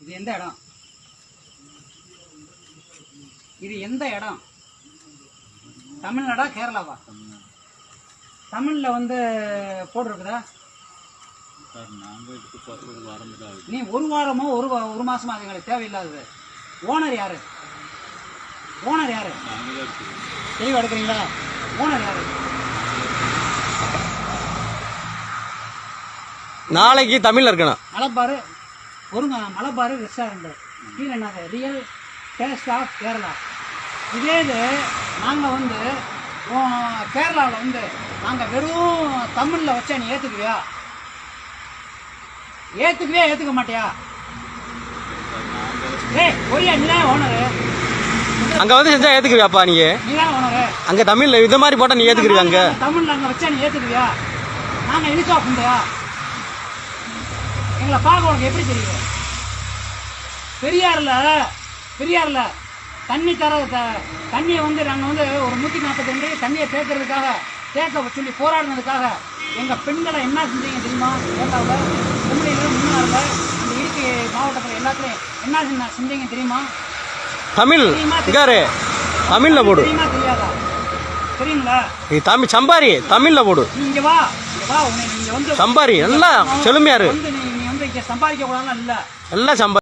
இது எந்த இடம்? இது எந்த இடம்? தமிழ்நாடா கேரளாவா? தமிழ்ல வந்து போட்டிருக்குதா? நீ ஒரு வாரமோ ஒரு மாசமா அது எங்களுக்கு தேவையில்லாதது. ஓனர் யாரு? ஓனர் யாரு? தெளிவா எடுக்கிறீங்களா? ஓனர் யாரு? நாளைக்கு தமிழ்ல இருக்கணும். மலபார் ஒருங்க, மலபார் ரெஸ்டாரண்ட் கீழே என்னது ரியல் டேஸ்ட் ஆஃப் கேரளா. இதே இது நாங்கள் வந்து கேரளாவில் வந்து நாங்கள் வெறும் தமிழில் வச்சா நீ ஏற்றுக்குவியா? ஏற்றுக்க மாட்டியா? ஒரியா நீ தான் ஓனரு. அங்க வந்து செஞ்சா ஏத்துக்குவியாப்பா? நீ தான் ஓனரு. அங்க தமிழ்ல இது மாதிரி போட்டா நீ ஏத்துக்குவியா? அங்க தமிழ்ல அங்கே வச்சா நீ ஏற்றுக்குவியா? நாங்கள் இனிச்சா புண்டையா? எங்களை பார்க்க உனக்கு எப்படி தெரியும்? பெரியார்ல தண்ணியை வந்து நாங்கள் வந்து ஒரு 142 தண்ணியை தேக்க சொல்லி போராடினதுக்காக எங்கள் பெண்களை என்ன செஞ்சீங்க தெரியுமா? கேரளாவில் கும்படியில் முன்னாரில் அந்த இடுக்கி மாவட்டத்தில் எல்லாத்துலையும் என்ன செஞ்சீங்க தெரியுமா? தமிழ் தமிழ்ல போடு. தெரியுமா தெரியாதா? தெரியுங்களா? நீ தமிழ் சம்பாரி, தமிழ்ல போடு. இங்க வா உன்னை நீங்க வந்து சம்பாரி நல்லா செழுமையாரு. நீ வந்து இங்க சம்பாதிக்க கூடாதுன்னு இல்ல, எல்லாம் சம்பாரி.